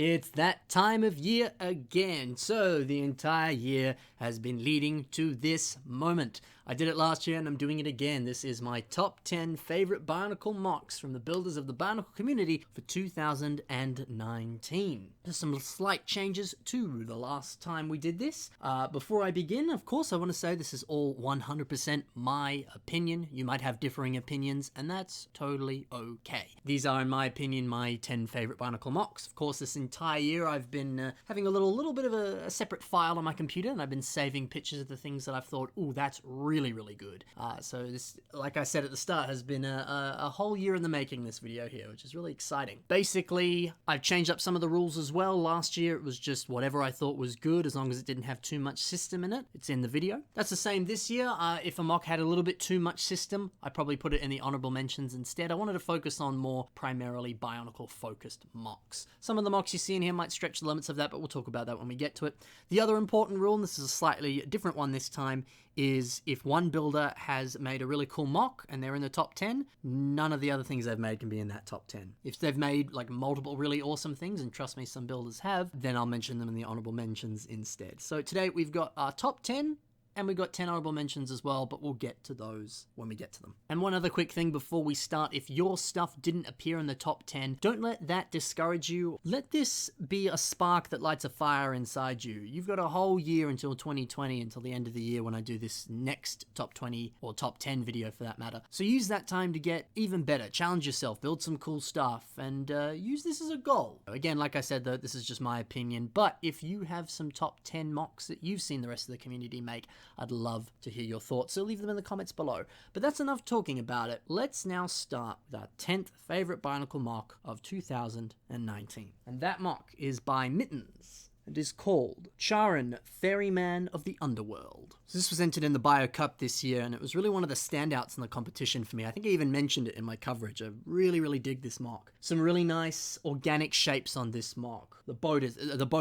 It's that time of year again. So the entire year has been leading to this moment. I did it last year and I'm doing it again. This is my top 10 favorite Bionicle MOCs from the builders of the Bionicle community for 2019. There's some slight changes to the last time we did this. Before I begin, of course, I want to say this is all 100% my opinion. You might have differing opinions and that's totally okay. These are, in my opinion, my 10 favorite Bionicle MOCs. Of course, this entire year I've been having a little bit of a separate file on my computer, and I've been saving pictures of the things that I've thought, ooh, that's really good. So this, like I said at the start, has been a whole year in the making, this video here, which is really exciting. Basically, I've changed up some of the rules as well. Last year it was just whatever I thought was good, as long as it didn't have too much system in it. It's in the video. That's the same this year. If a MOC had a little bit too much system, I'd probably put it in the honorable mentions instead. I wanted to focus on more primarily Bionicle focused MOCs. Some of the MOCs you see in here might stretch the limits of that, but we'll talk about that when we get to it. The other important rule, and this is a slightly different one this time, is if one builder has made a really cool MOC and they're in the top 10, none of the other things they've made can be in that top 10. If they've made like multiple really awesome things, and trust me, some builders have, then I'll mention them in the honorable mentions instead. So today we've got our top 10, and we got 10 honorable mentions as well, but we'll get to those when we get to them. And one other quick thing before we start, if your stuff didn't appear in the top 10, don't let that discourage you. Let this be a spark that lights a fire inside you. You've got a whole year until 2020, until the end of the year when I do this next top 20 or top 10 video for that matter. So use that time to get even better, challenge yourself, build some cool stuff, and use this as a goal. Again, like I said, though, this is just my opinion, but if you have some top 10 MOCs that you've seen the rest of the community make, I'd love to hear your thoughts, so leave them in the comments below. But that's enough talking about it. Let's now start with our 10th favorite Bionicle MOC of 2019. And that MOC is by Mittens. It is called Charon, Ferryman of the Underworld. So this was entered in the Bio Cup this year, and it was really one of the standouts in the competition for me. I think I even mentioned it in my coverage. I really dig this MOC. Some really nice organic shapes on this MOC. The boat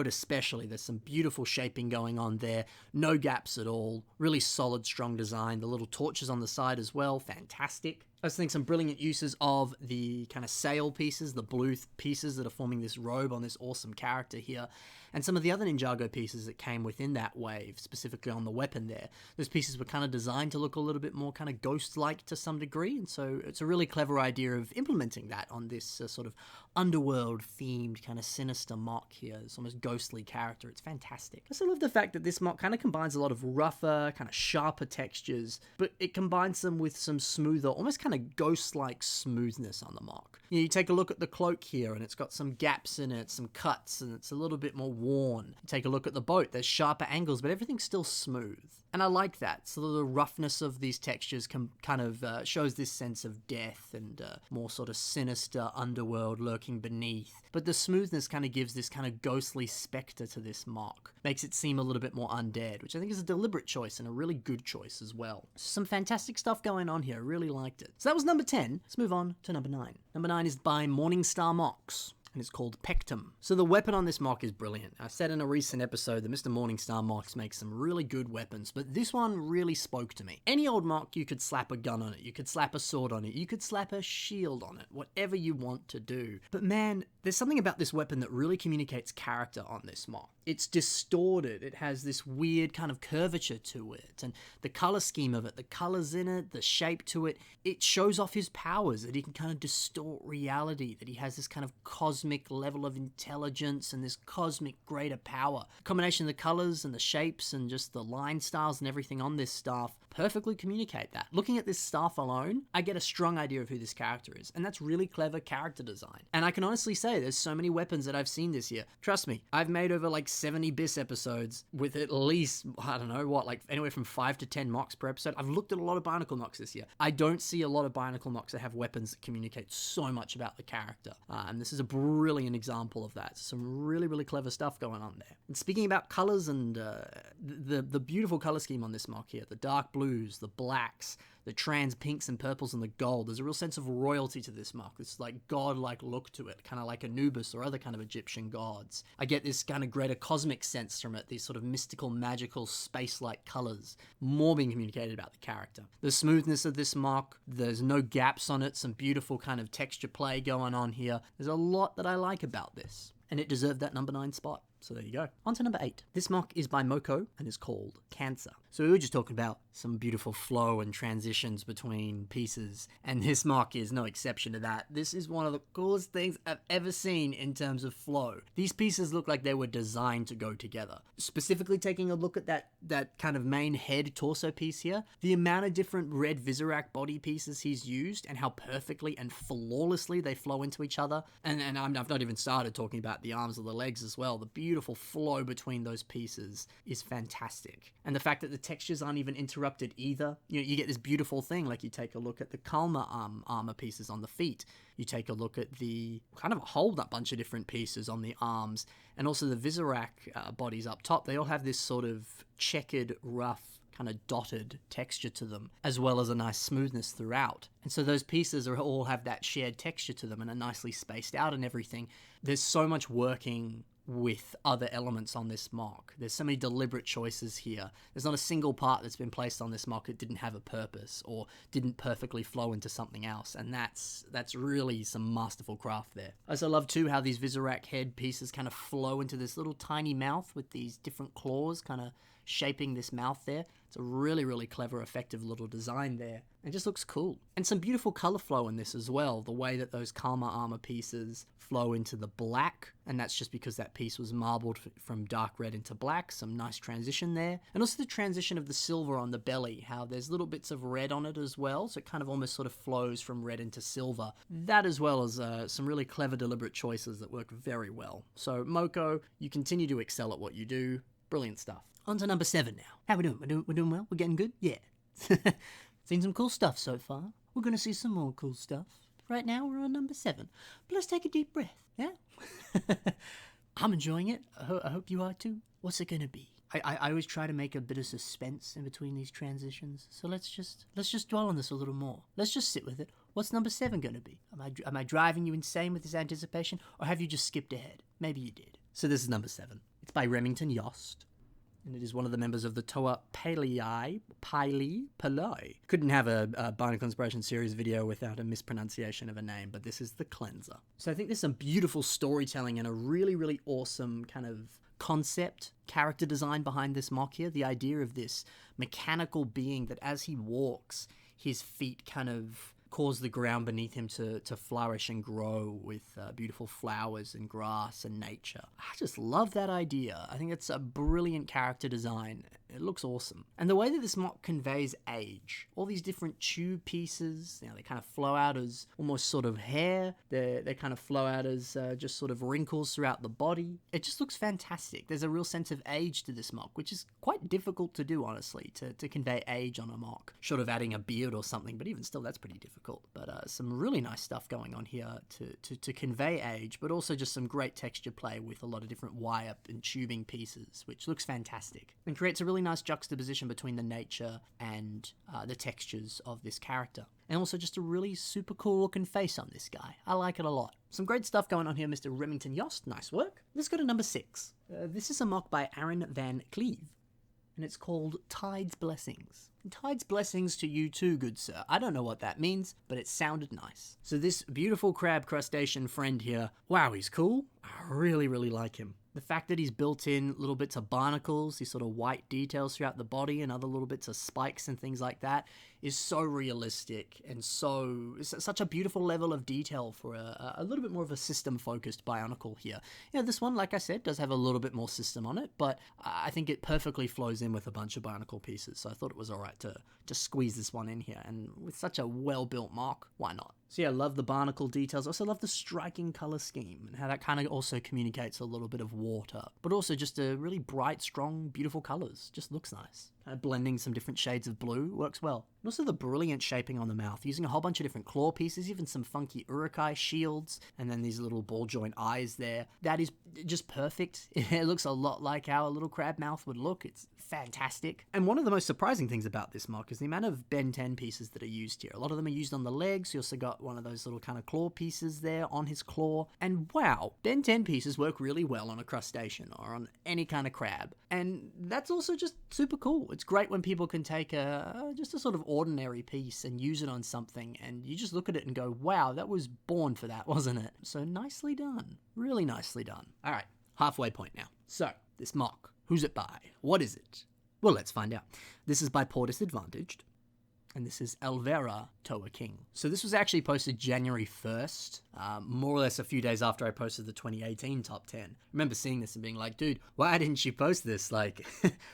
especially, there's some beautiful shaping going on there. No gaps at all. Really solid, strong design. The little torches on the side as well, fantastic. I just think some brilliant uses of the kind of sail pieces, the blue pieces that are forming this robe on this awesome character here, and some of the other Ninjago pieces that came within that wave, specifically on the weapon there. Those pieces were kind of designed to look a little bit more kind of ghost-like to some degree, and so it's a really clever idea of implementing that on this sort of underworld-themed kind of sinister MOC here. It's almost ghostly character. It's fantastic. I also love the fact that this MOC kind of combines a lot of rougher, kind of sharper textures, but it combines them with some smoother, almost kind of ghost-like smoothness on the MOC. You take a look at the cloak here, and it's got some gaps in it, some cuts, and it's a little bit more worn. You take a look at the boat, there's sharper angles, but everything's still smooth. And I like that. So the roughness of these textures kind of shows this sense of death and more sort of sinister underworld lurking beneath. But the smoothness kind of gives this kind of ghostly specter to this MOC. Makes it seem a little bit more undead, which I think is a deliberate choice and a really good choice as well. Some fantastic stuff going on here. I really liked it. So that was number 10. Let's move on to number 9. Number 9 is by Morningstar MOCs, and it's called Pectum. So the weapon on this MOC is brilliant. I said in a recent episode that Mr. Morningstar MOCs make some really good weapons, but this one really spoke to me. Any old MOC, you could slap a gun on it, you could slap a sword on it, you could slap a shield on it, whatever you want to do. But man, there's something about this weapon that really communicates character on this MOC. It's distorted, it has this weird kind of curvature to it, and the color scheme of it, the colors in it, the shape to it, it shows off his powers, that he can kind of distort reality, that he has this kind of cosmic level of intelligence and this cosmic greater power. The combination of the colors and the shapes and just the line styles and everything on this staff perfectly communicate that. Looking at this staff alone, I get a strong idea of who this character is, and that's really clever character design. And I can honestly say there's so many weapons that I've seen this year. Trust me, I've made over like 70 BIS episodes with at least, I don't know what, like anywhere from 5 to 10 MOCs per episode. I've looked at a lot of Bionicle MOCs this year. I don't see a lot of Bionicle MOCs that have weapons that communicate so much about the character. And this is a brilliant example of that. Some really clever stuff going on there. And speaking about colors and the beautiful color scheme on this MOC here, the dark blues, the blacks, the trans pinks and purples and the gold. There's a real sense of royalty to this MOC. This like godlike look to it, kind of like Anubis or other kind of Egyptian gods. I get this kind of greater cosmic sense from it, these sort of mystical, magical, space-like colors, more being communicated about the character. The smoothness of this MOC, there's no gaps on it, some beautiful kind of texture play going on here. There's a lot that I like about this. and it deserved that number 9 spot. So there you go. On to number 8. This MOC is by Moko and is called Cancer. So we were just talking about some beautiful flow and transitions between pieces, and this MOC is no exception to that. This is one of the coolest things I've ever seen in terms of flow. These pieces look like they were designed to go together. Specifically taking a look at that kind of main head torso piece here, the amount of different red Visorak body pieces he's used and how perfectly and flawlessly they flow into each other. And I've not even started talking about the arms or the legs as well. The beautiful flow between those pieces is fantastic. And the fact that the textures aren't even interrupted either. You get this beautiful thing, like you take a look at the Kalma armor pieces on the feet. You take a look at the kind of a whole bunch of different pieces on the arms, and also the Visorak bodies up top. They all have this sort of checkered, rough, kind of dotted texture to them, as well as a nice smoothness throughout. And so those pieces all have that shared texture to them and are nicely spaced out and everything. There's so much working with other elements on this MOC. There's so many deliberate choices here. There's not a single part that's been placed on this MOC that didn't have a purpose or didn't perfectly flow into something else, and that's really some masterful craft there. I also love too how these Visorak head pieces kind of flow into this little tiny mouth with these different claws kind of shaping this mouth there. It's a really, really clever, effective little design there. It just looks cool. And some beautiful color flow in this as well. The way that those Kalma armor pieces flow into the black, and that's just because that piece was marbled from dark red into black. Some nice transition there. And also the transition of the silver on the belly, how there's little bits of red on it as well, so it kind of almost sort of flows from red into silver. That, as well as some really clever, deliberate choices that work very well. So Moko, you continue to excel at what you do. Brilliant stuff. On to number 7 now. How we doing? We're doing well? We're getting good? Yeah. Seen some cool stuff so far. We're going to see some more cool stuff. Right now we're on number 7. But let's take a deep breath, yeah? I'm enjoying it. I hope you are too. What's it going to be? I always try to make a bit of suspense in between these transitions. So let's just dwell on this a little more. Let's just sit with it. What's number 7 going to be? Am I driving you insane with this anticipation? Or have you just skipped ahead? Maybe you did. So this is number 7. It's by Remington Yost. And it is one of the members of the Toa Palei. Couldn't have a Barnacle Inspiration series video without a mispronunciation of a name, but this is the Cleanser. So I think there's some beautiful storytelling and a really, really awesome kind of concept, character design behind this MOC here. The idea of this mechanical being that as he walks, his feet kind of cause the ground beneath him to flourish and grow with beautiful flowers and grass and nature. I just love that idea. I think it's a brilliant character design. It looks awesome. And the way that this MOC conveys age, all these different tube pieces, they kind of flow out as almost sort of hair. They kind of flow out as just sort of wrinkles throughout the body. It just looks fantastic. There's a real sense of age to this MOC, which is quite difficult to do, honestly, to convey age on a MOC. Short of adding a beard or something, but even still, that's pretty difficult. But some really nice stuff going on here to convey age, but also just some great texture play with a lot of different wire and tubing pieces, which looks fantastic and creates a really nice juxtaposition between the nature and the textures of this character. And also just a really super cool looking face on this guy. I like it a lot. Some great stuff going on here, Mr. Remington Yost. Nice work. Let's go to number 6. This is a MOC by Aaron Van Cleve, and it's called Tide's Blessings. And Tide's Blessings to you too, good sir. I don't know what that means, but it sounded nice. So this beautiful crab crustacean friend here, wow, he's cool. I really, really like him. The fact that he's built in little bits of barnacles, these sort of white details throughout the body and other little bits of spikes and things like that is so realistic and such a beautiful level of detail for a little bit more of a system-focused Bionicle here. You know, this one, like I said, does have a little bit more system on it, but I think it perfectly flows in with a bunch of Bionicle pieces, so I thought it was alright to just squeeze this one in here, and with such a well-built MOC, why not? So yeah, I love the barnacle details. I also love the striking color scheme and how that kind of also communicates a little bit of water, but also just a really bright, strong, beautiful colors. Just looks nice. Kind of blending some different shades of blue works well. And also the brilliant shaping on the mouth, using a whole bunch of different claw pieces, even some funky Urukai shields, and then these little ball joint eyes there. That is just perfect. It looks a lot like how a little crab mouth would look. It's fantastic. And one of the most surprising things about this MOC is the amount of Ben 10 pieces that are used here. A lot of them are used on the legs. You also got one of those little kind of claw pieces there on his claw. And wow, Ben 10 pieces work really well on a crustacean or on any kind of crab. And that's also just super cool. It's great when people can take just a sort of ordinary piece and use it on something, and you just look at it and go, wow, that was born for that, wasn't it? So nicely done. Really nicely done. All right, halfway point now. So, this MOC, who's it by? What is it? Well, let's find out. This is by Poor Disadvantaged, and this is Elvera Toa King. So this was actually posted January 1st, more or less a few days after I posted the 2018 top 10. I remember seeing this and being like, dude, why didn't you post this like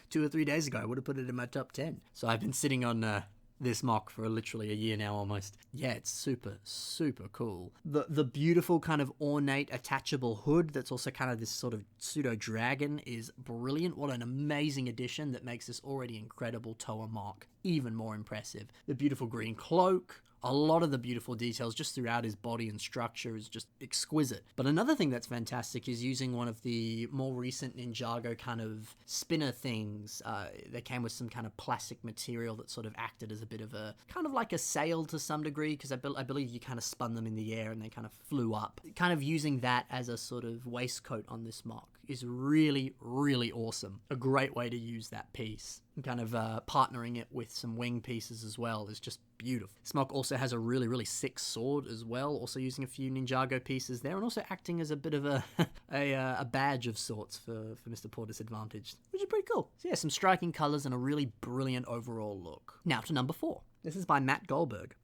2 or 3 days ago? I would have put it in my top 10. So I've been sitting on this MOC for literally a year now almost. Yeah, it's super, super cool. The beautiful kind of ornate attachable hood that's also kind of this sort of pseudo dragon is brilliant. What an amazing addition that makes this already incredible Toa MOC even more impressive. The beautiful green cloak, a lot of the beautiful details just throughout his body and structure is just exquisite. But another thing that's fantastic is using one of the more recent Ninjago kind of spinner things. They came with some kind of plastic material that sort of acted as a bit of a, kind of like a sail to some degree, because I believe you kind of spun them in the air and they kind of flew up. Kind of using that as a sort of waistcoat on this MOC is really, really awesome. A great way to use that piece. And kind of partnering it with some wing pieces as well is just beautiful. Smok also has a really, really sick sword as well, also using a few Ninjago pieces there, and also acting as a bit of a badge of sorts for Mr. Poor Disadvantaged, which is pretty cool. So yeah, some striking colors and a really brilliant overall look. Now to number 4. This is by Matt Goldberg,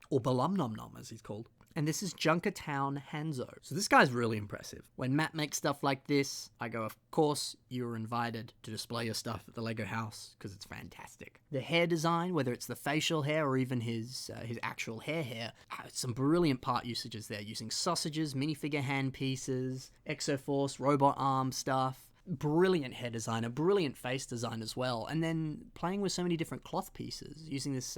or Balum Nom Nom as he's called. And this is Junkertown Hanzo. So this guy's really impressive. When Matt makes stuff like this, I go, of course, you're invited to display your stuff at the Lego house, because it's fantastic. The hair design, whether it's the facial hair or even his actual hair, some brilliant part usages there, using sausages, minifigure hand pieces, Exoforce, robot arm stuff. Brilliant hair design, a brilliant face design as well. And then playing with so many different cloth pieces, using this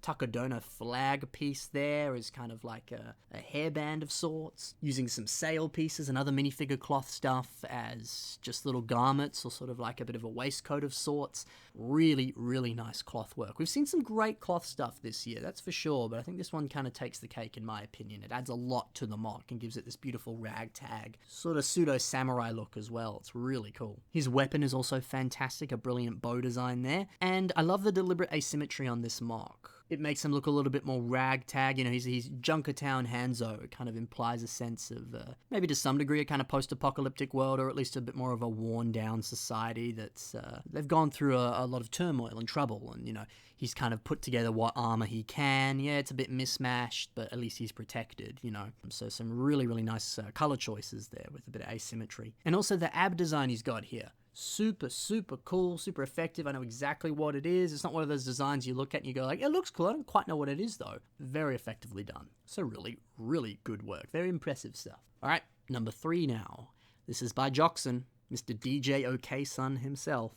Takadona flag piece there is kind of like a hairband of sorts, using some sail pieces and other minifigure cloth stuff as just little garments or sort of like a bit of a waistcoat of sorts. Really, really nice cloth work. We've seen some great cloth stuff this year, that's for sure, but I think this one kind of takes the cake in my opinion. It adds a lot to the MOC and gives it this beautiful ragtag, sort of pseudo-samurai look as well. It's really cool. His weapon is also fantastic, a brilliant bow design there, and I love the deliberate asymmetry on this MOC. It makes him look a little bit more ragtag. You know, he's Junkertown Hanzo. It kind of implies a sense of, maybe to some degree, a kind of post-apocalyptic world, or at least a bit more of a worn-down society that's, they've gone through a lot of turmoil and trouble, and, you know, he's kind of put together what armor he can. Yeah, it's a bit mismatched, but at least he's protected, you know. So some really, really nice color choices there with a bit of asymmetry. And also the ab design he's got here. Super, super cool, super effective. I know exactly what it is. It's not one of those designs you look at and you go like, it looks cool. I don't quite know what it is though. Very effectively done. So really, really good work. Very impressive stuff. All right, number 3 now. This is by Joxon, Mr. DJ OK-Sun himself.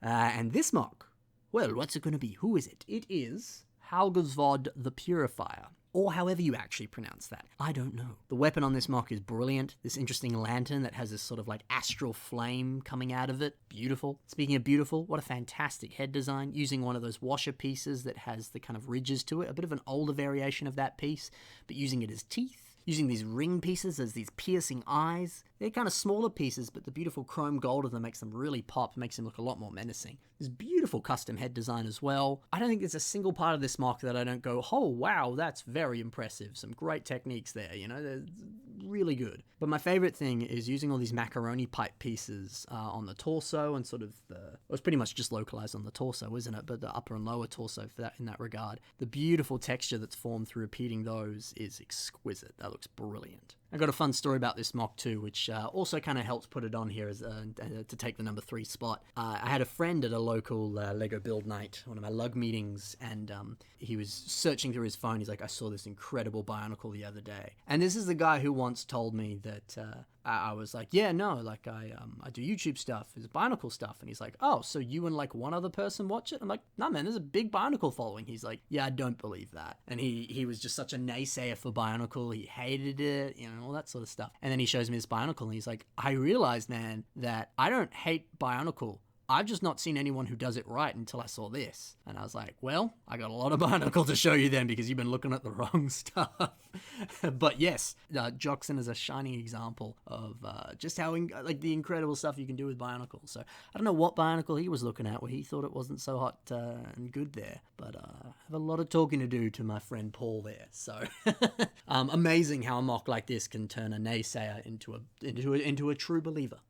And this MOC, well, what's it going to be? Who is it? It is Halgazvod the Purifier. Or however you actually pronounce that. I don't know. The weapon on this MOC is brilliant. This interesting lantern that has this sort of like astral flame coming out of it. Beautiful. Speaking of beautiful, what a fantastic head design. Using one of those washer pieces that has the kind of ridges to it. A bit of an older variation of that piece, but using it as teeth. Using these ring pieces as these piercing eyes. They're kind of smaller pieces, but the beautiful chrome gold of them makes them really pop, makes them look a lot more menacing. This beautiful custom head design as well. I don't think there's a single part of this MOC that I don't go, oh wow, that's very impressive. Some great techniques there, you know, they're really good. But my favorite thing is using all these macaroni pipe pieces on the torso and sort of well, it's pretty much just localized on the torso, isn't it? But the upper and lower torso for that in that regard. The beautiful texture that's formed through repeating those is exquisite. That looks brilliant. I got a fun story about this MOC too, which also kind of helps put it on here as to take the number 3 spot. I had a friend at a local Lego build night, one of my lug meetings, and he was searching through his phone. He's like, I saw this incredible Bionicle the other day. And this is the guy who once told me that I was like, yeah, no, like I do YouTube stuff, it's Bionicle stuff. And he's like, oh, so you and like one other person watch it? I'm like, nah, man, there's a big Bionicle following. He's like, yeah, I don't believe that. And he was just such a naysayer for Bionicle. He hated it, you know, all that sort of stuff. And then he shows me this Bionicle and he's like, I realized, man, that I don't hate Bionicle. I've just not seen anyone who does it right until I saw this. And I was like, well, I got a lot of Bionicle to show you then because you've been looking at the wrong stuff. But yes, Joxon is a shining example of just how the incredible stuff you can do with Bionicle. So I don't know what Bionicle he was looking at where he thought it wasn't so hot and good there. But I have a lot of talking to do to my friend Paul there. So amazing how a mock like this can turn a naysayer into a true believer.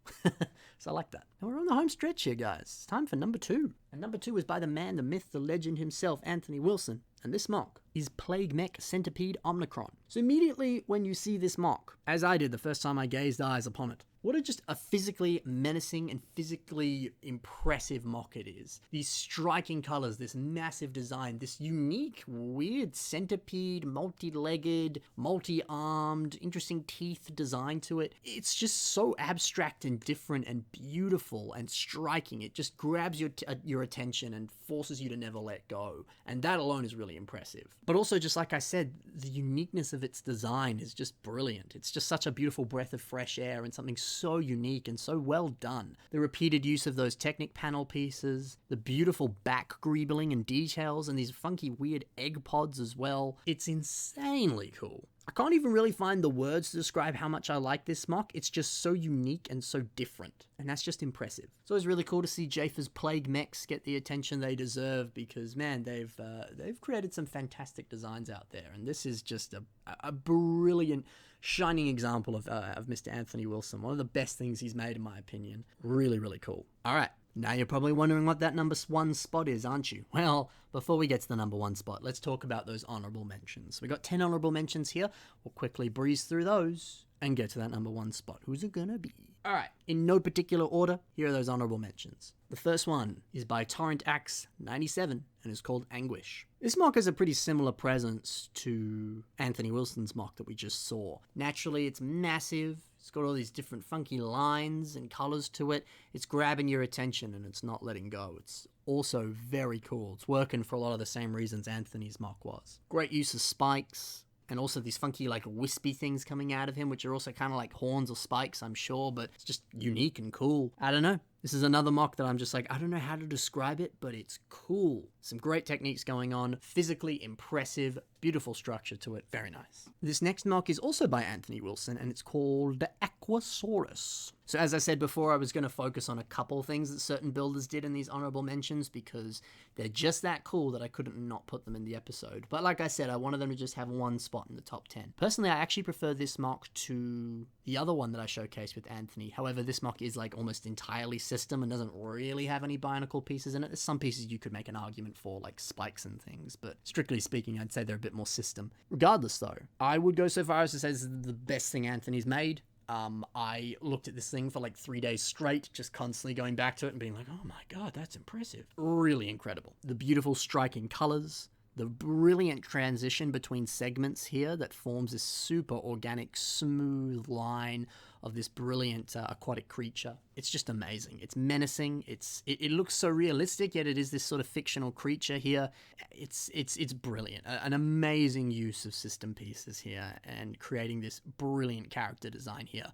So I like that. And we're on the home stretch here, guys. It's time for number 2. And number 2 is by the man, the myth, the legend himself, Anthony Wilson. And this mock is Plague Mech Centipede Omnicron. So immediately when you see this mock, as I did the first time I gazed eyes upon it, what a physically menacing and physically impressive mock it is. These striking colors, this massive design, this unique, weird centipede, multi-legged, multi-armed, interesting teeth design to it. It's just so abstract and different and beautiful and striking. It just grabs your attention and forces you to never let go. And that alone is really impressive. But also, just like I said, the uniqueness of its design is just brilliant. It's just such a beautiful breath of fresh air and something so unique and so well done. The repeated use of those Technic panel pieces, the beautiful back greebling and details, and these funky weird egg pods as well. It's insanely cool. I can't even really find the words to describe how much I like this mock. It's just so unique and so different, and that's just impressive. So it's really cool to see Jafer's Plague Mechs get the attention they deserve because, man, they've created some fantastic designs out there, and this is just a brilliant, shining example of Mr. Anthony Wilson. One of the best things he's made, in my opinion. Really, really cool. All right. Now you're probably wondering what that number 1 spot is, aren't you? Well, before we get to the number 1 spot, let's talk about those honorable mentions. We got 10 honorable mentions here. We'll quickly breeze through those and get to that number 1 spot. Who's it gonna be? All right, in no particular order, here are those honorable mentions. The first one is by Torrent Axe 97 and is called Anguish. This mock has a pretty similar presence to Anthony Wilson's mock that we just saw. Naturally, it's massive. It's got all these different funky lines and colors to it. It's grabbing your attention and it's not letting go. It's also very cool. It's working for a lot of the same reasons Anthony's mock was. Great use of spikes. And also these funky, wispy things coming out of him, which are also kind of like horns or spikes, I'm sure, but it's just unique and cool. I don't know. This is another mock that I'm just like, I don't know how to describe it, but it's cool. Some great techniques going on, physically impressive, beautiful structure to it, very nice. This next mock is also by Anthony Wilson, and it's called Aquasaurus. So as I said before, I was going to focus on a couple things that certain builders did in these honorable mentions because they're just that cool that I couldn't not put them in the episode. But like I said, I wanted them to just have 1 spot in the top 10. Personally, I actually prefer this mock to the other one that I showcased with Anthony. However, this mock is almost entirely system and doesn't really have any Bionicle pieces in it. There's some pieces you could make an argument for, like spikes and things, but strictly speaking, I'd say they're a bit more system. Regardless though, I would go so far as to say this is the best thing Anthony's made. I looked at this thing for 3 days straight, just constantly going back to it and being like, oh my god, that's impressive. Really incredible. The beautiful striking colors, the brilliant transition between segments here that forms this super organic, smooth line of this brilliant aquatic creature. It's just amazing. It's menacing. It looks so realistic, yet it is this sort of fictional creature here. It's brilliant. An amazing use of system pieces here and creating this brilliant character design here.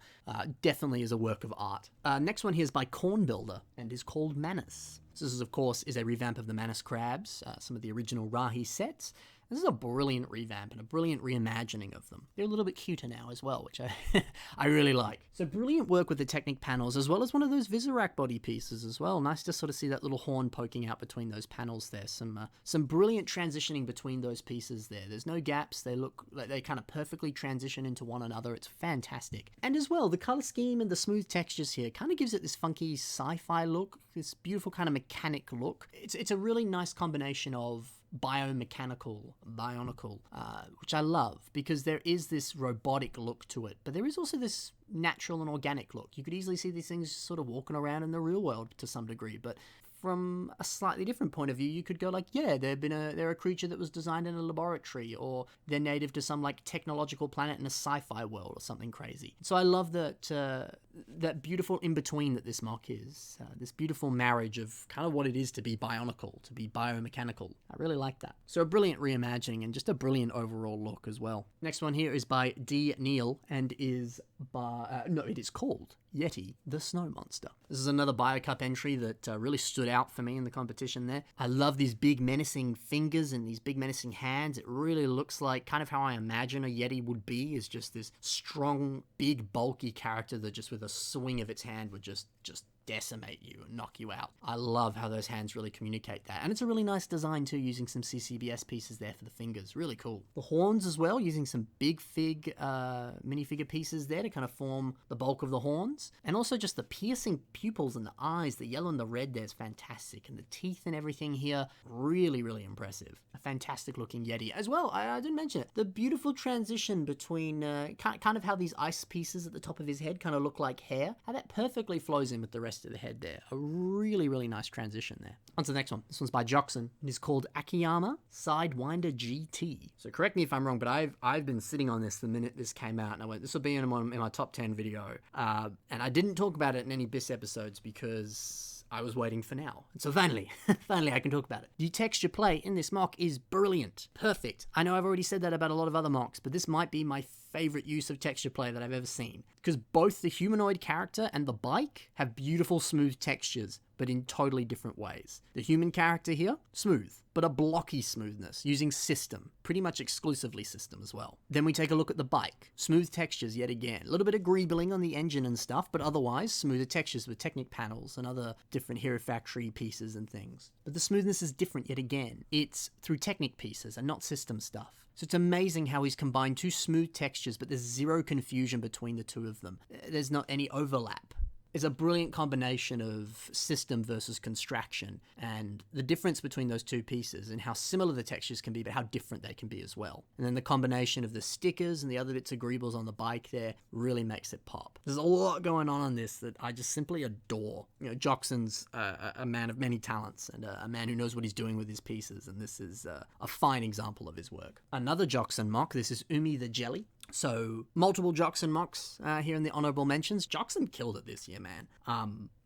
Definitely is a work of art. Next one here is by Corn Builder and is called Manus. So this, of course, is a revamp of the Manus crabs, some of the original Rahi sets. This is a brilliant revamp and a brilliant reimagining of them. They're a little bit cuter now as well, which I really like. So brilliant work with the Technic panels, as well as one of those Vizirac body pieces as well. Nice to sort of see that little horn poking out between those panels there. Some brilliant transitioning between those pieces there. There's no gaps. They look like they kind of perfectly transition into one another. It's fantastic. And as well, the color scheme and the smooth textures here kind of gives it this funky sci-fi look, this beautiful kind of mechanic look. It's a really nice combination of bionicle, which I love because there is this robotic look to it, but there is also this natural and organic look. You could easily see these things sort of walking around in the real world to some degree, but from a slightly different point of view, you could go yeah, they're a creature that was designed in a laboratory, or they're native to some technological planet in a sci-fi world or something crazy. So I love that that beautiful in-between that this mock is. This beautiful marriage of kind of what it is to be bionicle, to be biomechanical. I really like that. So a brilliant reimagining and just a brilliant overall look as well. Next one here is by D. Neal and is by... it is called Yeti, the Snow Monster. This is another BioCup entry that really stood out for me in the competition there. I love these big menacing fingers and these big menacing hands. It really looks like kind of how I imagine a Yeti would be, is just this strong, big, bulky character that just with a swing of its hand would just decimate you and knock you out. I love how those hands really communicate that. And it's a really nice design too, using some CCBS pieces there for the fingers. Really cool. The horns as well, using some big fig minifigure pieces there to kind of form the bulk of the horns. And also just the piercing pupils and the eyes, the yellow and the red there is fantastic. And the teeth and everything here, really, really impressive. A fantastic looking Yeti. As well, I didn't mention it, the beautiful transition between kind of how these ice pieces at the top of his head kind of look like hair, how that perfectly flows in with the rest of the head there. A really, really nice transition there. On to the next one. This one's by Joxon. It is called Akiyama Sidewinder GT. So correct me if I'm wrong, but I've been sitting on this the minute this came out, and I went, this will be in my top 10 video. And I didn't talk about it in any BIS episodes because I was waiting for now. And so finally I can talk about it. The texture play in this mock is brilliant. Perfect. I know I've already said that about a lot of other mocks, but this might be my favorite use of texture play that I've ever seen, because both the humanoid character and the bike have beautiful smooth textures, but in totally different ways. The human character here, smooth, but a blocky smoothness, using system, pretty much exclusively system as well. Then we take a look at the bike. Smooth textures yet again. A little bit of greebling on the engine and stuff, but otherwise smoother textures with Technic panels and other different Hero Factory pieces and things. But the smoothness is different yet again. It's through Technic pieces and not system stuff. So it's amazing how he's combined two smooth textures, but there's zero confusion between the two of them. There's not any overlap. It's a brilliant combination of system versus construction, and the difference between those two pieces and how similar the textures can be, but how different they can be as well. And then the combination of the stickers and the other bits of greebles on the bike there really makes it pop. There's a lot going on this that I just simply adore. You know, Joxon's a man of many talents and a man who knows what he's doing with his pieces, and this is a fine example of his work. Another Joxon mock, this is Umi the Jelly. So, multiple Joxon mocks here in the honorable mentions. Joxon killed it this year, man.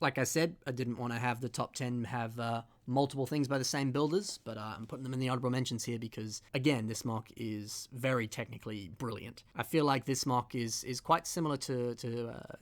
Like I said, I didn't want to have the top 10 have multiple things by the same builders, but I'm putting them in the honorable mentions here because, again, this mock is very technically brilliant. I feel like this mock is quite similar to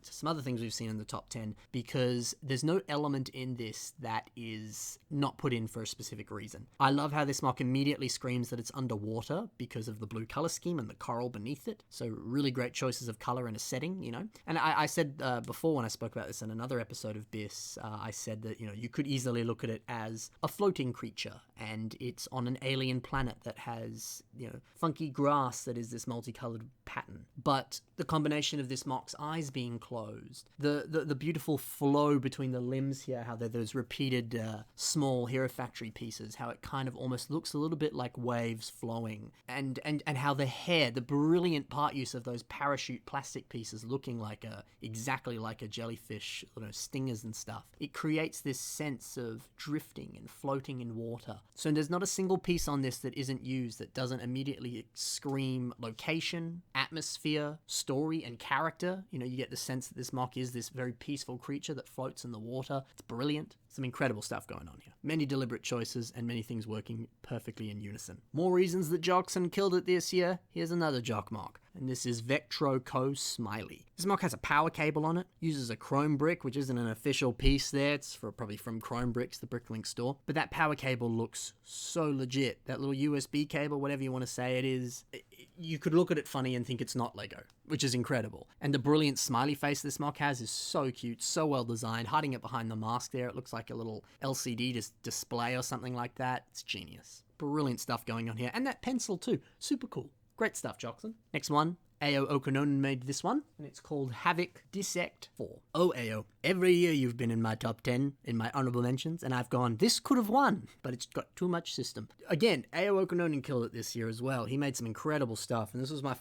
some other things we've seen in the top 10 because there's no element in this that is not put in for a specific reason. I love how this mock immediately screams that it's underwater because of the blue color scheme and the coral beneath it. So really great choices of color and a setting, you know. And I said before when I spoke about this in another episode of BIS, I said that, you know, you could easily look at it as a floating creature and it's on an alien planet that has, you know, funky grass that is this multicolored pattern. But the combination of this mock's eyes being closed, the beautiful flow between the limbs here, how they're those repeated small Hero Factory pieces, how it kind of almost looks a little bit like waves flowing, and how the hair, the brilliant part use of those parachute plastic pieces looking like exactly like a jellyfish, you know, stingers and stuff. It creates this sense of drifting and floating in water. So there's not a single piece on this that isn't used that doesn't immediately scream location, atmosphere, story, and character. You know, you get the sense that this mock is this very peaceful creature that floats in the water. It's brilliant. Some incredible stuff going on here. Many deliberate choices and many things working perfectly in unison. More reasons that Joxon killed it this year. Here's another Jock mock, and this is Vectro Co. Smiley. This mock has a power cable on it, uses a chrome brick, which isn't an official piece there. It's probably from Chrome Bricks, the Bricklink store. But that power cable looks so legit. That little USB cable, whatever you want to say it is, you could look at it funny and think it's not Lego, which is incredible. And the brilliant smiley face this mock has is so cute, so well designed. Hiding it behind the mask there, it looks like a little LCD display or something like that. It's genius. Brilliant stuff going on here. And that pencil too. Super cool. Great stuff, Joxon. Next one. Ao Okononen made this one, and it's called Havoc Dissect 4. Oh, Ao, every year you've been in my top 10, in my honorable mentions, and I've gone, this could have won, but it's got too much system. Again, Ao Okononen killed it this year as well. He made some incredible stuff, and this was my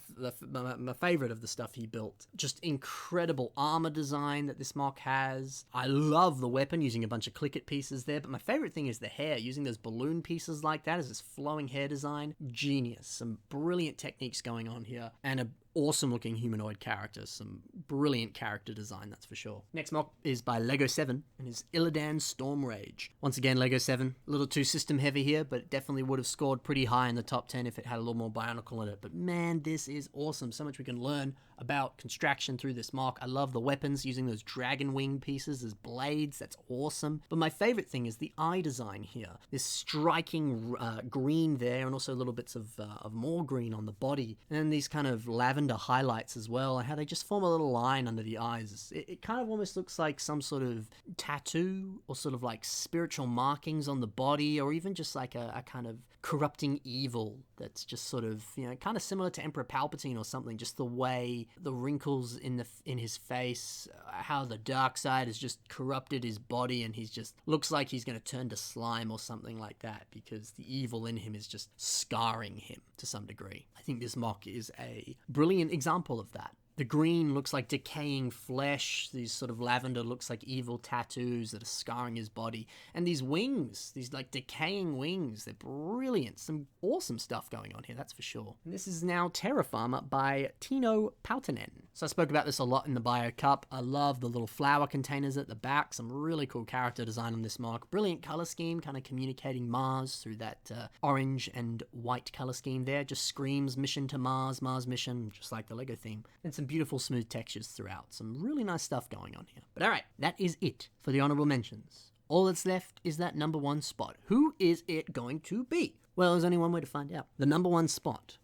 favorite of the stuff he built. Just incredible armor design that this mock has. I love the weapon, using a bunch of click-it pieces there, but my favorite thing is the hair, using those balloon pieces like that as this flowing hair design. Genius. Some brilliant techniques going on here, and awesome looking humanoid character, some brilliant character design, that's for sure. Next mock is by LEGO 7 and is Illidan Stormrage. Once again, LEGO 7, a little too system heavy here, but it definitely would have scored pretty high in the top 10 if it had a little more Bionicle in it. But man, this is awesome. So much we can learn about construction through this mock. I love the weapons, using those dragon wing pieces as blades. That's awesome. But my favorite thing is the eye design here. This striking green there, and also little bits of more green on the body. And then these kind of lavender highlights as well, and how they just form a little line under the eyes. It kind of almost looks like some sort of tattoo, or sort of like spiritual markings on the body, or even just like a kind of corrupting evil that's just sort of, you know, kind of similar to Emperor Palpatine or something. Just the way the wrinkles in his face, how the dark side has just corrupted his body, and he's just looks like he's going to turn to slime or something like that, because the evil in him is just scarring him to some degree. I think this mock is a brilliant example of that. The green looks like decaying flesh. These sort of lavender looks like evil tattoos that are scarring his body. And these wings, these like decaying wings, they're brilliant. Some awesome stuff going on here, that's for sure. And this is now Terra Farmer by Tino Pautanen. So I spoke about this a lot in the Bio Cup. I love the little flower containers at the back. Some really cool character design on this mock. Brilliant color scheme, kind of communicating Mars through that orange and white color scheme there. Just screams mission to Mars, Mars mission, just like the LEGO theme. And some beautiful smooth textures throughout. Some really nice stuff going on here. But alright, that is it for the honorable mentions. All that's left is that number one spot. Who is it going to be? Well, there's only one way to find out. The number one spot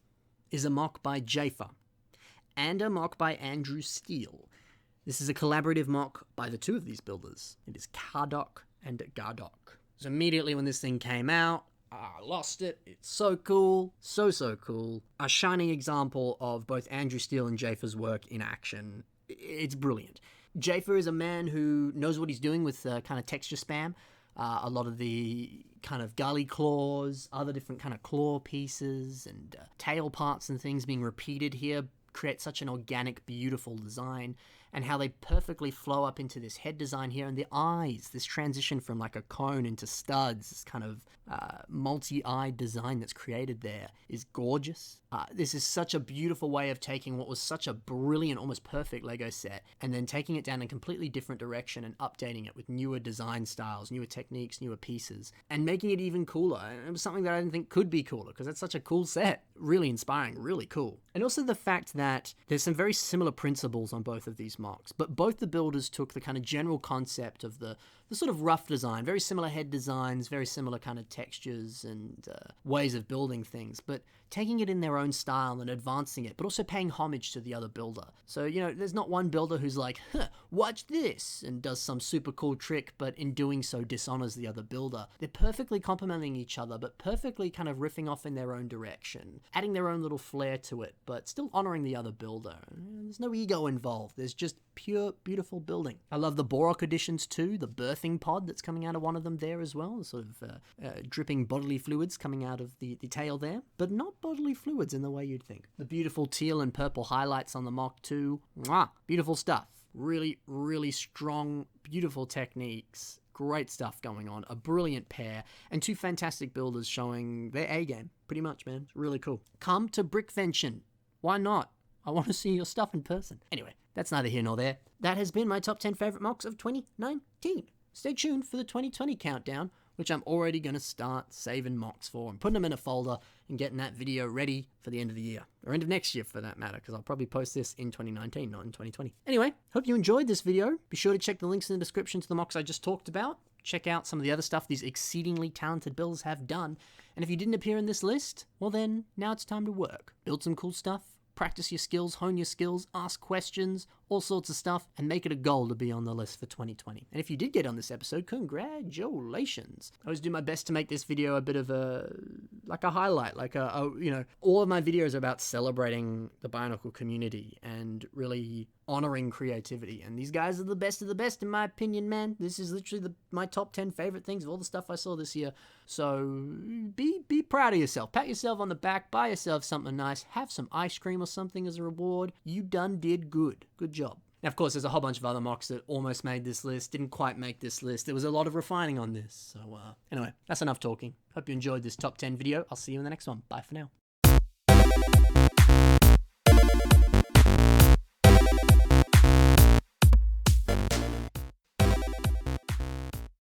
is a mock by Jafer and a mock by Andrew Steele. This is a collaborative mock by the two of these builders. It is Cardok and Gardok. So immediately when this thing came out, I lost it. It's so cool. So cool. A shining example of both Andrew Steele and Jafer's work in action. It's brilliant. Jafer is a man who knows what he's doing with kind of texture spam. A lot of the kind of gully claws, other different kind of claw pieces and tail parts and things being repeated here create such an organic, beautiful design, and how they perfectly flow up into this head design here, and the eyes, this transition from like a cone into studs, this kind of multi-eye design that's created there is gorgeous. This is such a beautiful way of taking what was such a brilliant, almost perfect Lego set, and then taking it down in a completely different direction and updating it with newer design styles, newer techniques, newer pieces, and making it even cooler. And it was something that I didn't think could be cooler, because it's such a cool set. Really inspiring, really cool. And also the fact that there's some very similar principles on both of these mocks, but both the builders took the kind of general concept of the sort of rough design, very similar head designs, very similar kind of textures and ways of building things, but taking it in their own style and advancing it, but also paying homage to the other builder. So, you know, there's not one builder who's like, watch this, and does some super cool trick, but in doing so dishonors the other builder. They're perfectly complementing each other, but perfectly kind of riffing off in their own direction, adding their own little flair to it, but still honoring the other builder. There's no ego involved. There's just pure, beautiful building. I love the Borok additions too, the birthing pod that's coming out of one of them there as well, sort of dripping bodily fluids coming out of the tail there, but not bodily fluids in the way you'd think. The beautiful teal and purple highlights on the mock too. Mwah! Beautiful stuff. Really, really strong, beautiful techniques. Great stuff going on. A brilliant pair, and two fantastic builders showing their A game. Pretty much, man. It's really cool. Come to Brickvention. Why not? I want to see your stuff in person. Anyway, that's neither here nor there. That has been my top 10 favorite mocks of 2019. Stay tuned for the 2020 countdown, which I'm already going to start saving mocks for and putting them in a folder and getting that video ready for the end of the year, or end of next year for that matter, because I'll probably post this in 2019, not in 2020. Anyway, hope you enjoyed this video. Be sure to check the links in the description to the mocks I just talked about. Check out some of the other stuff these exceedingly talented builders have done. And if you didn't appear in this list, well then, now it's time to work. Build some cool stuff, practice your skills, hone your skills, ask questions, all sorts of stuff, and make it a goal to be on the list for 2020. And if you did get on this episode, congratulations. I always do my best to make this video a bit of a highlight, all of my videos are about celebrating the Bionicle community and really honoring creativity. And these guys are the best of the best, in my opinion, man. This is literally my top 10 favorite things of all the stuff I saw this year. So be proud of yourself. Pat yourself on the back, buy yourself something nice, have some ice cream or something as a reward. You done did good. Good job. Now, of course, there's a whole bunch of other mocks that almost made this list, didn't quite make this list. There was a lot of refining on this. So anyway, that's enough talking. Hope you enjoyed this top 10 video. I'll see you in the next one. Bye for now.